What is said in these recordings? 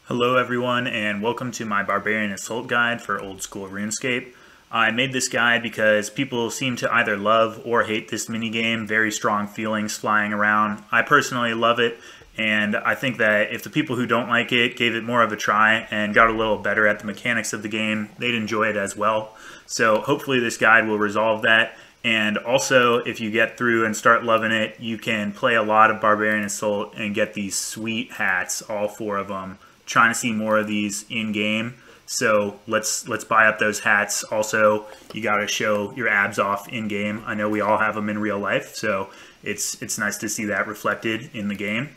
Hello everyone and welcome to my Barbarian Assault guide for old school RuneScape. I made this guide because people seem to either love or hate this minigame, very strong feelings flying around. I personally love it, and I think that if the people who don't like it gave it more of a try and got a little better at the mechanics of the game, they'd enjoy it as well. So hopefully this guide will resolve that. And also, if you get through and start loving it, you can play a lot of Barbarian Assault and get these sweet hats, all four of them. Trying to see more of these in game, so let's buy up those hats. Also, you got to show your abs off in game. I know we all have them in real life, so it's nice to see that reflected in the game.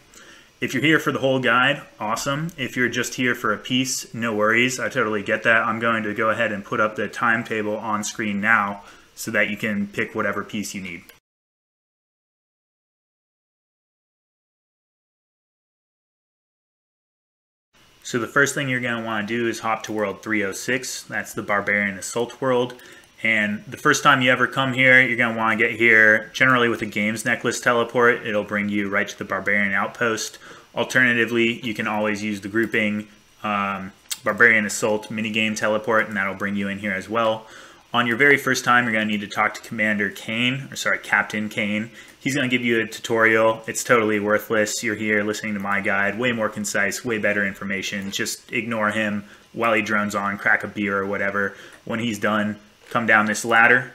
If you're here for the whole guide, awesome. If you're just here for a piece, no worries. I totally get that. I'm going to go ahead and put up the timetable on screen now so that you can pick whatever piece you need. So the first thing you're going to want to do is hop to world 306. That's the Barbarian Assault world. And the first time you ever come here, you're going to want to get here generally with a games necklace teleport. It'll bring you right to the Barbarian outpost. Alternatively, you can always use the grouping Barbarian Assault minigame teleport, and that'll bring you in here as well. On your very first time, you're going to need to talk to Captain Kane. He's going to give you a tutorial. It's totally worthless. You're here listening to my guide. Way more concise, way better information. Just ignore him while he drones on, crack a beer or whatever. When he's done, come down this ladder,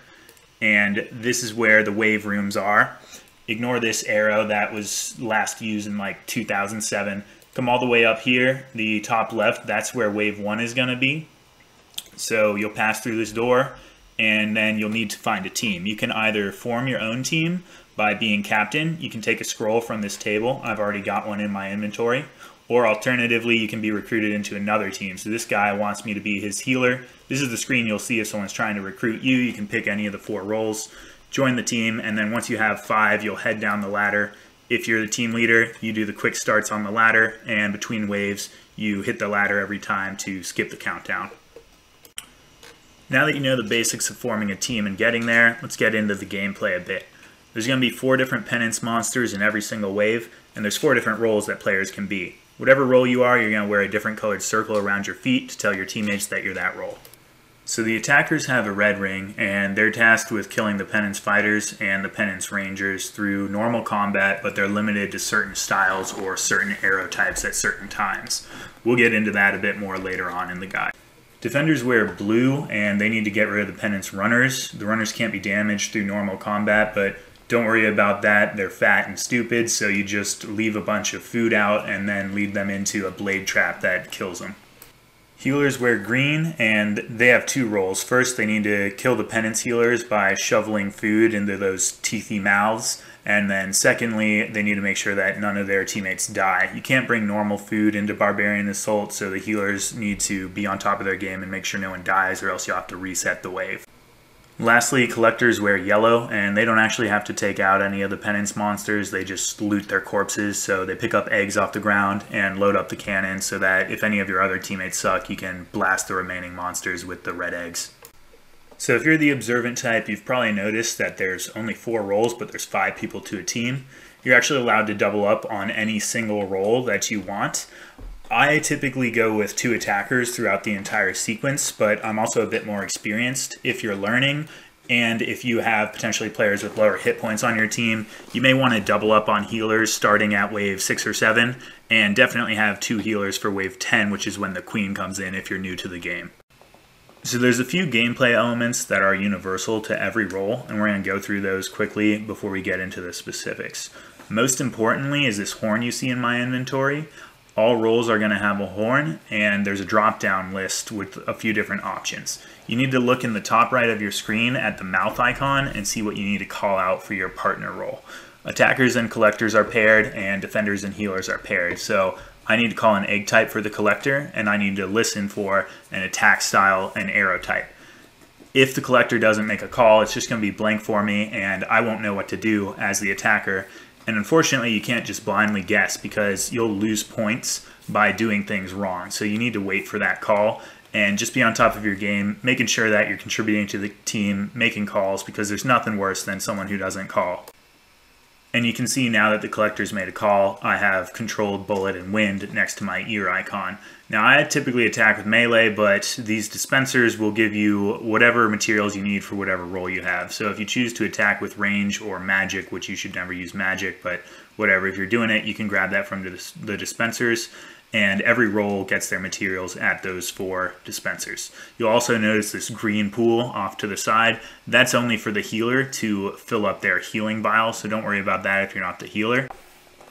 and this is where the wave rooms are. Ignore this arrow that was last used in like 2007. Come all the way up here, the top left, that's where wave 1 is going to be. So you'll pass through this door, and then you'll need to find a team. You can either form your own team by being captain. You can take a scroll from this table. I've already got one in my inventory. Or alternatively, you can be recruited into another team. So this guy wants me to be his healer. This is the screen you'll see if someone's trying to recruit you. You can pick any of the 4 roles, join the team, and then once you have 5, you'll head down the ladder. If you're the team leader, you do the quick starts on the ladder, and between waves, you hit the ladder every time to skip the countdown. Now that you know the basics of forming a team and getting there, let's get into the gameplay a bit. There's going to be 4 different penance monsters in every single wave, and there's 4 different roles that players can be. Whatever role you are, you're going to wear a different colored circle around your feet to tell your teammates that you're that role. So the attackers have a red ring, and they're tasked with killing the penance fighters and the penance rangers through normal combat, but they're limited to certain styles or certain arrow types at certain times. We'll get into that a bit more later on in the guide. Defenders wear blue, and they need to get rid of the penance runners. The runners can't be damaged through normal combat, but don't worry about that. They're fat and stupid, so you just leave a bunch of food out and then lead them into a blade trap that kills them. Healers wear green, and they have 2 roles. First, they need to kill the penance healers by shoveling food into those teethy mouths. And then secondly, they need to make sure that none of their teammates die. You can't bring normal food into Barbarian Assault, so the healers need to be on top of their game and make sure no one dies, or else you'll have to reset the wave. Lastly, collectors wear yellow, and they don't actually have to take out any of the penance monsters. They just loot their corpses, so they pick up eggs off the ground and load up the cannon so that if any of your other teammates suck, you can blast the remaining monsters with the red eggs. So if you're the observant type, you've probably noticed that there's only 4 roles, but there's 5 people to a team. You're actually allowed to double up on any single role that you want. I typically go with 2 attackers throughout the entire sequence, but I'm also a bit more experienced. If you're learning, and if you have potentially players with lower hit points on your team, you may want to double up on healers starting at wave 6 or 7, and definitely have 2 healers for wave 10, which is when the queen comes in if you're new to the game. So there's a few gameplay elements that are universal to every role, and we're going to go through those quickly before we get into the specifics. Most importantly is this horn you see in my inventory. All roles are going to have a horn, and there's a drop-down list with a few different options. You need to look in the top right of your screen at the mouth icon and see what you need to call out for your partner role. Attackers and collectors are paired, and defenders and healers are paired. So I need to call an egg type for the collector, and I need to listen for an attack style and arrow type. If the collector doesn't make a call, it's just going to be blank for me, and I won't know what to do as the attacker. And unfortunately, you can't just blindly guess because you'll lose points by doing things wrong. So you need to wait for that call and just be on top of your game, making sure that you're contributing to the team, making calls, because there's nothing worse than someone who doesn't call. And you can see now that the collector's made a call, I have controlled bullet and wind next to my ear icon. Now I typically attack with melee, but these dispensers will give you whatever materials you need for whatever role you have. So if you choose to attack with range or magic, which you should never use magic, but whatever, if you're doing it, you can grab that from the dispensers. And every role gets their materials at those 4 dispensers. You'll also notice this green pool off to the side. That's only for the healer to fill up their healing vial, so don't worry about that if you're not the healer.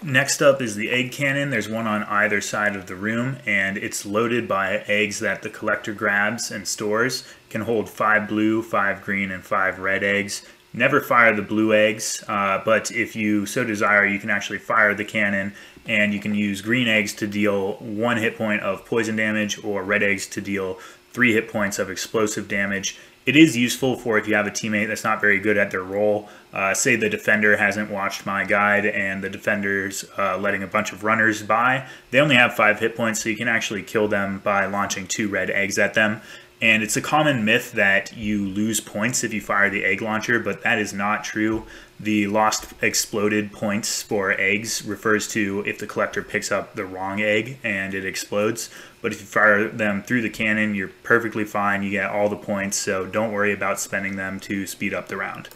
Next up is the egg cannon. There's one on either side of the room, and it's loaded by eggs that the collector grabs and stores. It can hold 5 blue, 5 green, and 5 red eggs. Never fire the blue eggs, but if you so desire, you can actually fire the cannon, and you can use green eggs to deal 1 hit point of poison damage, or red eggs to deal 3 hit points of explosive damage. It is useful for if you have a teammate that's not very good at their role. Say the defender hasn't watched my guide and the defender's letting a bunch of runners by. They only have 5 hit points, so you can actually kill them by launching 2 red eggs at them. And it's a common myth that you lose points if you fire the egg launcher, but that is not true. The lost exploded points for eggs refers to if the collector picks up the wrong egg and it explodes. But if you fire them through the cannon, you're perfectly fine. You get all the points, so don't worry about spending them to speed up the round.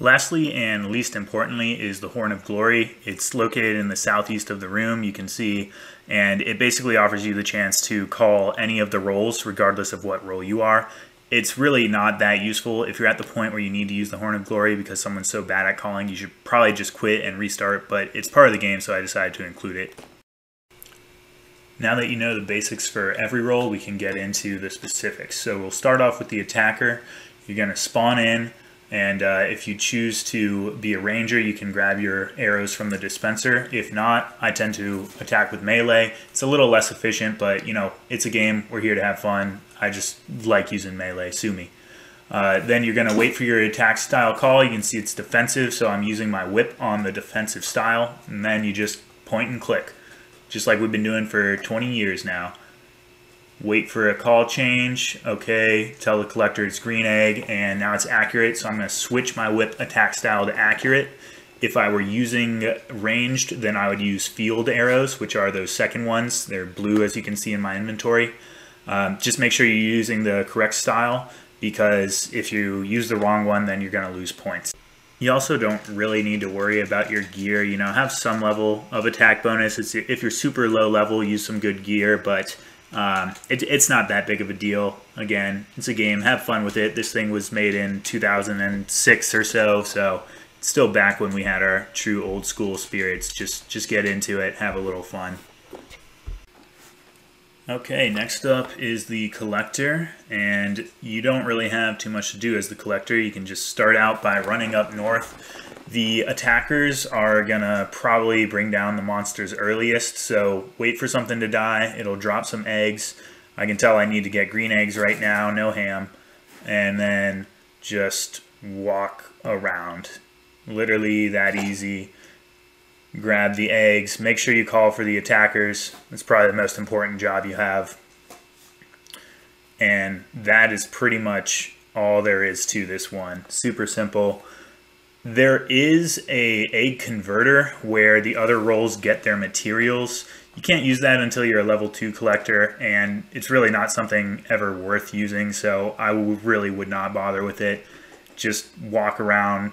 Lastly, and least importantly, is the Horn of Glory. It's located in the southeast of the room, you can see, and it basically offers you the chance to call any of the roles, regardless of what role you are. It's really not that useful. If you're at the point where you need to use the Horn of Glory because someone's so bad at calling, you should probably just quit and restart, but it's part of the game, so I decided to include it. Now that you know the basics for every role, we can get into the specifics. So we'll start off with the attacker. You're going to spawn in, and if you choose to be a ranger, you can grab your arrows from the dispenser. If not, I tend to attack with melee. It's a little less efficient, but you know, it's a game. We're here to have fun. I just like using melee, sue me. Then you're going to wait for your attack style call. You can see it's defensive, so I'm using my whip on the defensive style, and then you just point and click, just like we've been doing for 20 years now. Wait for a call change. Okay, tell the collector it's green egg, and now it's accurate, so I'm going to switch my whip attack style to accurate. If I were using ranged, then I would use field arrows, which are those second ones. They're blue, as you can see in my inventory. Just make sure you're using the correct style, because if you use the wrong one, then you're going to lose points. You also don't really need to worry about your gear. You know, have some level of attack bonus. If you're super low level, use some good gear, but it's not that big of a deal. Again, it's a game. Have fun with it. This thing was made in 2006 or so, so it's still back when we had our true old school spirits. Just get into it. Have a little fun. Okay, next up is the collector, and you don't really have too much to do as the collector. You can just start out by running up north. The attackers are gonna probably bring down the monsters earliest, so wait for something to die. It'll drop some eggs. I can tell I need to get green eggs right now, no ham. And then just walk around. Literally that easy. Grab the eggs. Make sure you call for the attackers. That's probably the most important job you have. And that is pretty much all there is to this one. Super simple. There is a egg converter where the other roles get their materials. You can't use that until you're a level 2 collector, and it's really not something ever worth using, so I really would not bother with it. Just walk around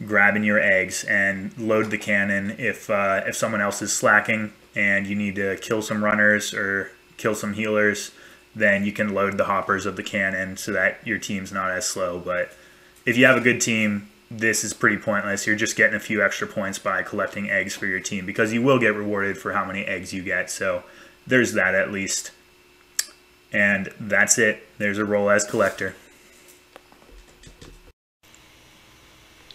grabbing your eggs and load the cannon. If someone else is slacking and you need to kill some runners or kill some healers, then you can load the hoppers of the cannon so that your team's not as slow. But if you have a good team, this is pretty pointless. You're just getting a few extra points by collecting eggs for your team, because you will get rewarded for how many eggs you get. So there's that at least. And that's it. There's a role as collector.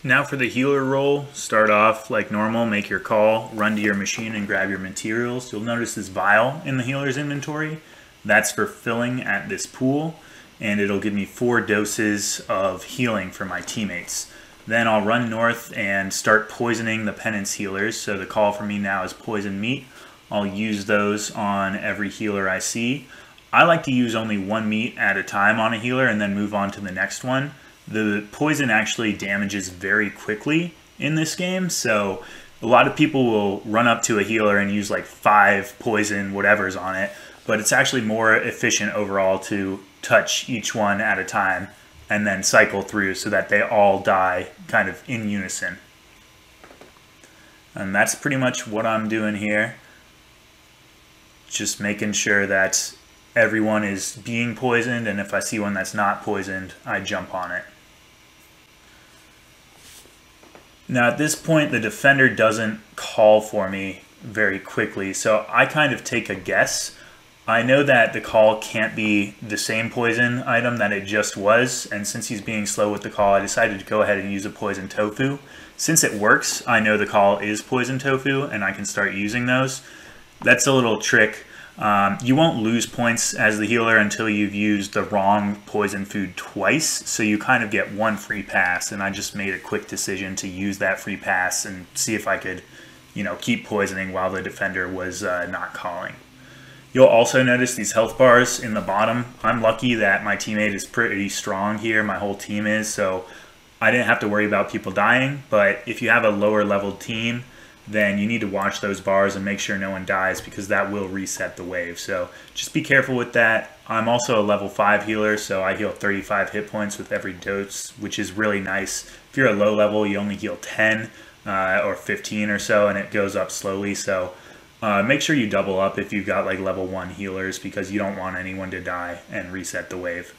Now for the healer role, start off like normal, make your call, run to your machine and grab your materials. You'll notice this vial in the healer's inventory. That's for filling at this pool, and it'll give me 4 doses of healing for my teammates. Then I'll run north and start poisoning the penance healers. So the call for me now is poison meat. I'll use those on every healer I see. I like to use only 1 meat at a time on a healer and then move on to the next one. The poison actually damages very quickly, in this game. So a lot of people will run up to a healer and use like 5 poison whatever's on it, but it's actually more efficient overall to touch each one at a time and then cycle through so that they all die kind of in unison. And that's pretty much what I'm doing here. Just making sure that everyone is being poisoned, and if I see one that's not poisoned, I jump on it. Now at this point, the defender doesn't call for me very quickly, so I kind of take a guess. I know that the call can't be the same poison item that it just was, and since he's being slow with the call, I decided to go ahead and use a poison tofu. Since it works, I know the call is poison tofu, and I can start using those. That's a little trick. You won't lose points as the healer until you've used the wrong poison food twice, so you kind of get 1 free pass, and I just made a quick decision to use that free pass and see if I could, keep poisoning while the defender was not calling. You'll also notice these health bars in the bottom. I'm lucky that my teammate is pretty strong here, my whole team is, so I didn't have to worry about people dying, but if you have a lower level team, then you need to watch those bars and make sure no one dies, because that will reset the wave. So just be careful with that. I'm also a level 5 healer, so I heal 35 hit points with every dose, which is really nice. If you're a low level, you only heal 10 or 15 or so, and it goes up slowly. So make sure you double up if you've got like level 1 healers, because you don't want anyone to die and reset the wave.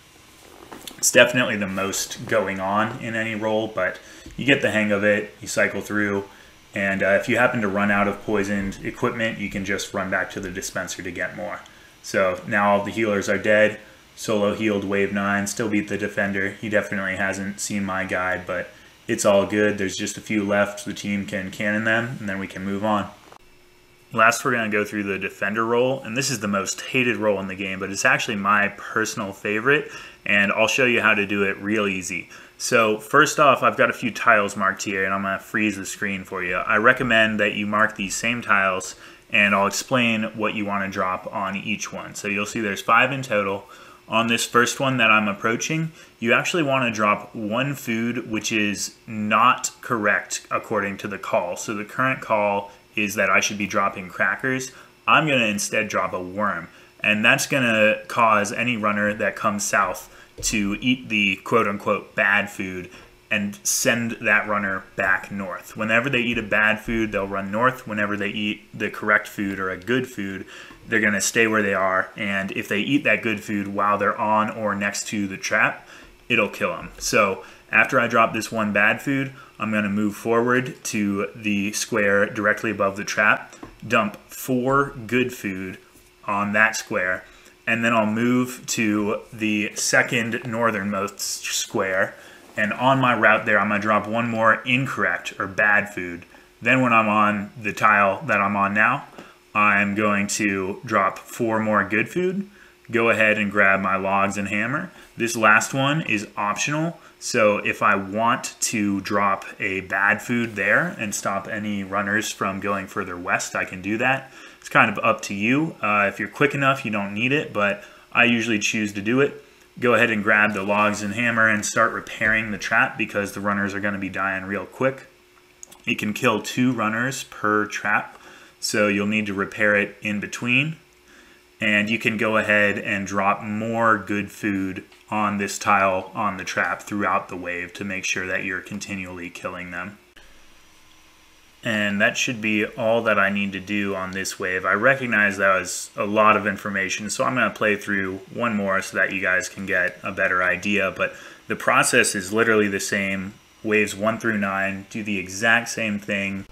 It's definitely the most going on in any role, but you get the hang of it, you cycle through. And if you happen to run out of poisoned equipment, you can just run back to the dispenser to get more. So now all the healers are dead. Solo healed wave 9, still beat the defender. He definitely hasn't seen my guide, but it's all good. There's just a few left. The team can cannon them, and then we can move on. Last, we're going to go through the defender role, and this is the most hated role in the game, but it's actually my personal favorite, and I'll show you how to do it real easy. So first off, I've got a few tiles marked here, and I'm going to freeze the screen for you. I recommend that you mark these same tiles, and I'll explain what you want to drop on each one. So you'll see there's 5 in total. On this first one that I'm approaching, you actually want to drop 1 food which is not correct according to the call. So the current call is that I should be dropping crackers. I'm going to instead drop a worm, and that's going to cause any runner that comes south to eat the quote-unquote bad food and send that runner back north. Whenever they eat a bad food, they'll run north. Whenever they eat the correct food or a good food, they're going to stay where they are, and if they eat that good food while they're on or next to the trap, it'll kill them. So after I drop this 1 bad food, I'm going to move forward to the square directly above the trap, dump 4 good food on that square, and then I'll move to the second northernmost square, and on my route there I'm going to drop 1 more incorrect or bad food. Then when I'm on the tile that I'm on now, I'm going to drop 4 more good food, go ahead and grab my logs and hammer. This last one is optional, so if I want to drop a bad food there and stop any runners from going further west, I can do that. It's kind of up to you. If you're quick enough, you don't need it, but I usually choose to do it. Go ahead and grab the logs and hammer and start repairing the trap, because the runners are going to be dying real quick. You can kill 2 runners per trap, so you'll need to repair it in between. And you can go ahead and drop more good food on this tile on the trap throughout the wave to make sure that you're continually killing them. And that should be all that I need to do on this wave. I recognize that was a lot of information, so I'm going to play through 1 more so that you guys can get a better idea. But the process is literally the same. Waves 1 through 9 do the exact same thing.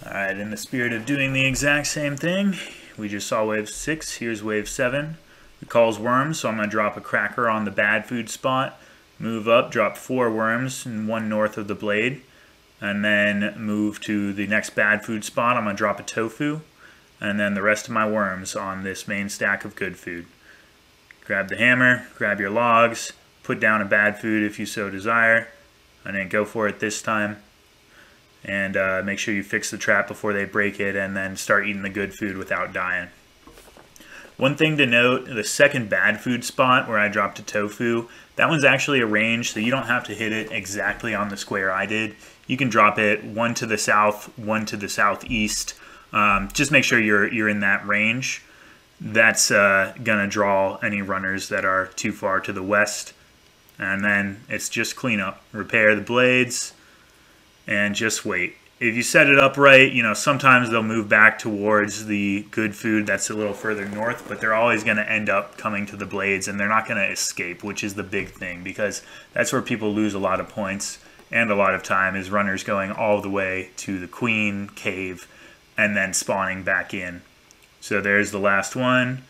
Alright, in the spirit of doing the exact same thing, we just saw wave 6, here's wave 7. It calls worms, so I'm going to drop a cracker on the bad food spot, move up, drop 4 worms and 1 north of the blade, and then move to the next bad food spot. I'm going to drop a tofu, and then the rest of my worms on this main stack of good food. Grab the hammer, grab your logs, put down a bad food if you so desire, and then go for it this time. And make sure you fix the trap before they break it, and then start eating the good food without dying. One thing to note, the second bad food spot where I dropped a tofu, that one's actually a range, so you don't have to hit it exactly on the square I did. You can drop it one to the south, one to the southeast. Just make sure you're in that range. That's gonna draw any runners that are too far to the west. And then it's just cleanup. Repair the blades and just wait. If you set it up right, you know, sometimes they'll move back towards the good food that's a little further north, but they're always going to end up coming to the blades, and they're not going to escape, which is the big thing, because that's where people lose a lot of points and a lot of time, is runners going all the way to the queen cave and then spawning back in. So there's the last one.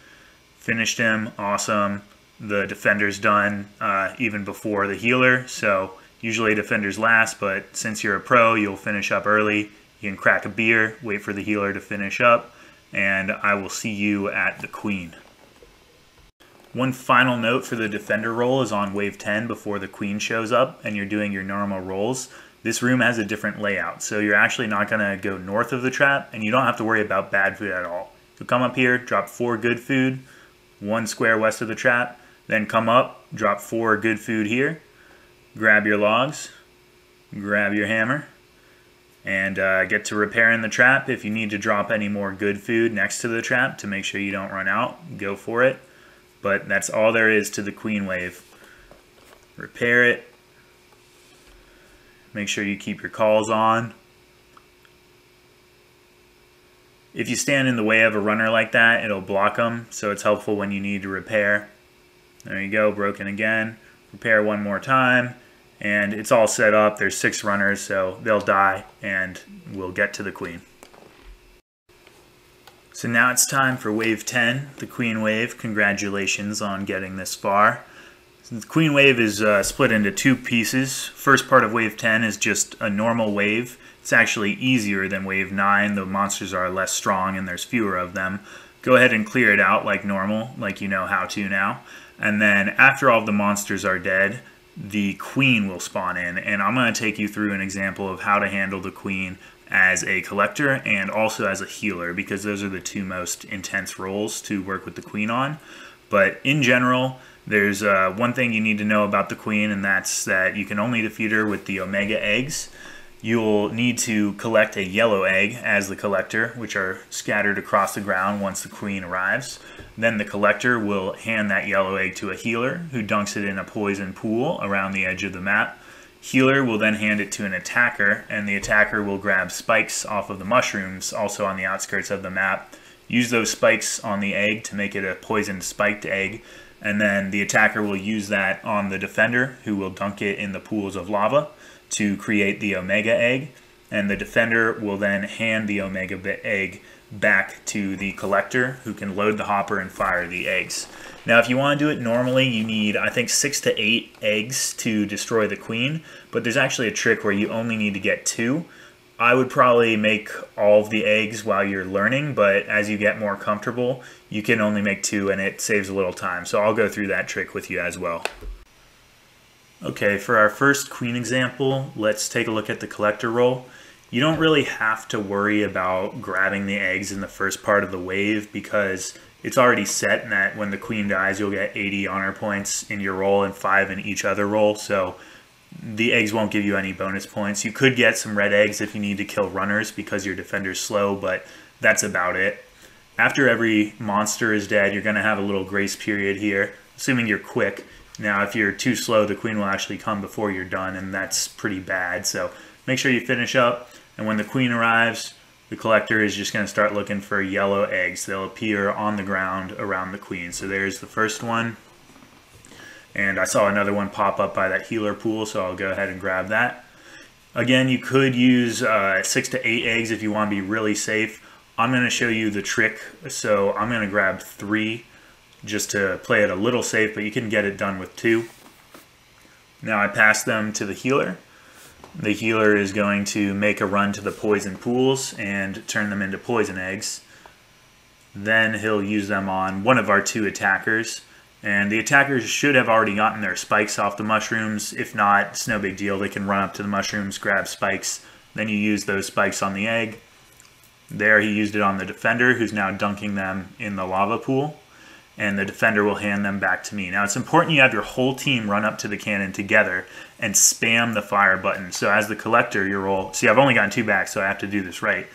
Finished him. Awesome. The defender's done even before the healer, so usually defenders last, but since you're a pro, you'll finish up early. You can crack a beer, wait for the healer to finish up, and I will see you at the queen. One final note for the defender roll is on wave 10 before the queen shows up and you're doing your normal rolls. This room has a different layout, so you're actually not going to go north of the trap, and you don't have to worry about bad food at all. You'll come up here, drop 4 good food, 1 square west of the trap, then come up, drop 4 good food here, grab your logs, grab your hammer, and get to repairing the trap. If you need to drop any more good food next to the trap to make sure you don't run out, go for it. But that's all there is to the queen wave. Repair it. Make sure you keep your calls on. If you stand in the way of a runner like that, it'll block them, so it's helpful when you need to repair. There you go, broken again. Repair one more time. And it's all set up. There's 6 runners, so they'll die, and we'll get to the queen. So now it's time for wave 10, the queen wave. Congratulations on getting this far. So the queen wave is split into 2 pieces. First part of wave 10 is just a normal wave. It's actually easier than wave 9. The monsters are less strong and there's fewer of them. Go ahead and clear it out like normal, like you know how to now. And then after all of the monsters are dead, the queen will spawn in, and I'm going to take you through an example of how to handle the queen as a collector and also as a healer, because those are the 2 most intense roles to work with the queen on. But in general, there's one thing you need to know about the queen, and that's that you can only defeat her with the omega eggs. You'll need to collect a yellow egg as the collector, which are scattered across the ground once the queen arrives. Then the collector will hand that yellow egg to a healer, who dunks it in a poison pool around the edge of the map. Healer will then hand it to an attacker, and the attacker will grab spikes off of the mushrooms, also on the outskirts of the map. Use those spikes on the egg to make it a poisoned spiked egg, and then the attacker will use that on the defender, who will dunk it in the pools of lava to create the omega egg, and the defender will then hand the omega egg back to the collector, who can load the hopper and fire the eggs. Now if you want to do it normally, you need I think 6 to 8 eggs to destroy the queen, but there's actually a trick where you only need to get 2. I would probably make all of the eggs while you're learning, but as you get more comfortable, you can only make 2 and it saves a little time. So I'll go through that trick with you as well. Okay, for our first queen example, let's take a look at the collector roll. You don't really have to worry about grabbing the eggs in the first part of the wave, because it's already set that when the queen dies, you'll get 80 honor points in your roll and 5 in each other roll, so the eggs won't give you any bonus points. You could get some red eggs if you need to kill runners because your defender's slow, but that's about it. After every monster is dead, you're going to have a little grace period here, assuming you're quick. Now, if you're too slow, the queen will actually come before you're done, and that's pretty bad, so make sure you finish up. And when the queen arrives, the collector is just going to start looking for yellow eggs. They'll appear on the ground around the queen. So there's the first one. And I saw another one pop up by that healer pool, so I'll go ahead and grab that. Again, you could use 6 to 8 eggs if you want to be really safe. I'm going to show you the trick. So I'm going to grab 3 just to play it a little safe, but you can get it done with 2. Now I pass them to the healer. The healer is going to make a run to the poison pools and turn them into poison eggs. Then he'll use them on one of our 2 attackers. And the attackers should have already gotten their spikes off the mushrooms. If not, it's no big deal. They can run up to the mushrooms, grab spikes. Then you use those spikes on the egg. There he used it on the defender, who's now dunking them in the lava pool. and the defender will hand them back to me. Now it's important you have your whole team run up to the cannon together and spam the fire button. So as the collector, you roll. See, I've only gotten 2 back, so I have to do this right.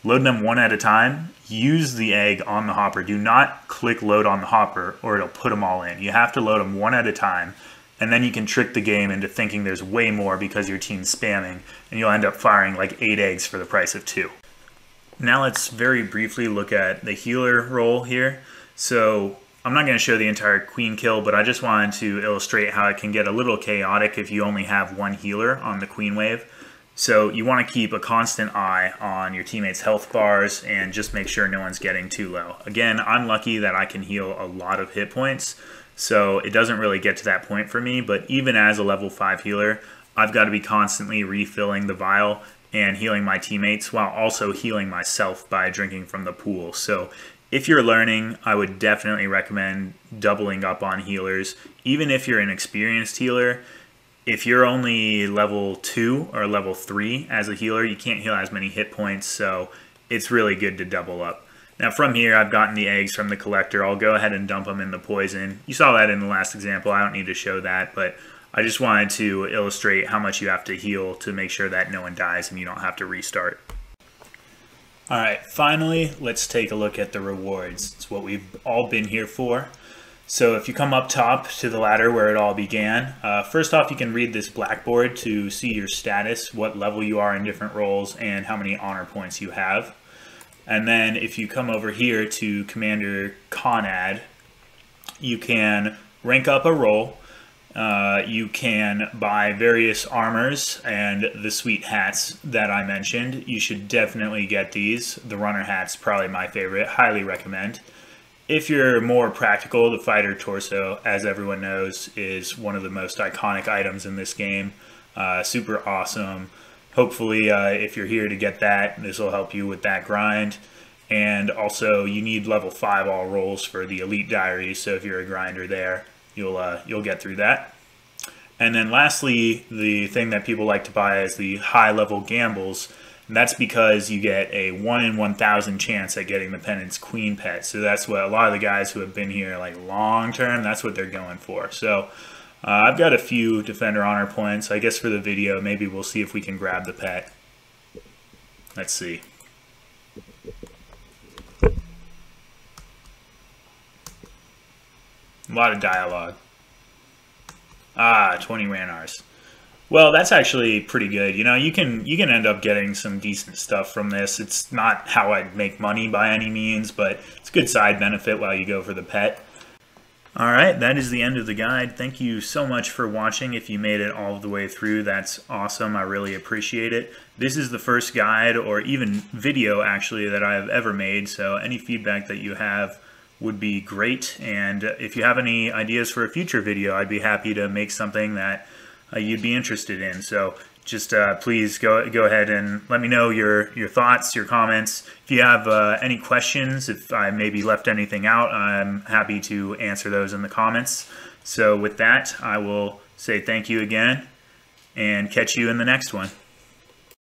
Load them one at a time. Use the egg on the hopper. Do not click load on the hopper or it'll put them all in. You have to load them one at a time, and then you can trick the game into thinking there's way more because your team's spamming, and you'll end up firing like 8 eggs for the price of 2. Now let's very briefly look at the healer role here. So I'm not going to show the entire queen kill, but I just wanted to illustrate how it can get a little chaotic if you only have one healer on the queen wave. So you want to keep a constant eye on your teammates' health bars and just make sure no one's getting too low. Again, I'm lucky that I can heal a lot of hit points, so it doesn't really get to that point for me, but even as a level 5 healer, I've got to be constantly refilling the vial and healing my teammates while also healing myself by drinking from the pool. So if you're learning, I would definitely recommend doubling up on healers. Even if you're an experienced healer, if you're only level 2 or level 3 as a healer, you can't heal as many hit points, so it's really good to double up. Now from here, I've gotten the eggs from the collector. I'll go ahead and dump them in the poison. You saw that in the last example. I don't need to show that, but I just wanted to illustrate how much you have to heal to make sure that no one dies and you don't have to restart. Alright, finally, let's take a look at the rewards. It's what we've all been here for. So if you come up top to the ladder where it all began, first off you can read this blackboard to see your status, what level you are in different roles, and how many honor points you have. And then if you come over here to Commander Conad, you can rank up a role. You can buy various armors and the sweet hats that I mentioned. You should definitely get these. The runner hat's probably my favorite. Highly recommend. If you're more practical, the fighter torso, as everyone knows, is one of the most iconic items in this game. Super awesome. Hopefully, if you're here to get that, this will help you with that grind. And also, you need level 5 all rolls for the Elite Diary, so if you're a grinder there, you'll get through that. And then lastly, the thing that people like to buy is the high-level gambles. And that's because you get a 1 in 1,000 chance at getting the Pendant's Queen pet. So that's what a lot of the guys who have been here like long term, that's what they're going for. So I've got a few Defender Honor points. I guess for the video, maybe we'll see if we can grab the pet. Let's see. A lot of dialogue. 20 Ranars. Well, that's actually pretty good. You know, you can end up getting some decent stuff from this. It's not how I'd make money by any means, but it's a good side benefit while you go for the pet. All right, that is the end of the guide. Thank you so much for watching. If you made it all the way through, that's awesome. I really appreciate it. This is the first guide, or even video actually, that I've ever made, so any feedback that you have would be great. And if you have any ideas for a future video, I'd be happy to make something that you'd be interested in. So just please go ahead and let me know your thoughts, your comments. If you have any questions, if I maybe left anything out, I'm happy to answer those in the comments. So with that, I will say thank you again and catch you in the next one.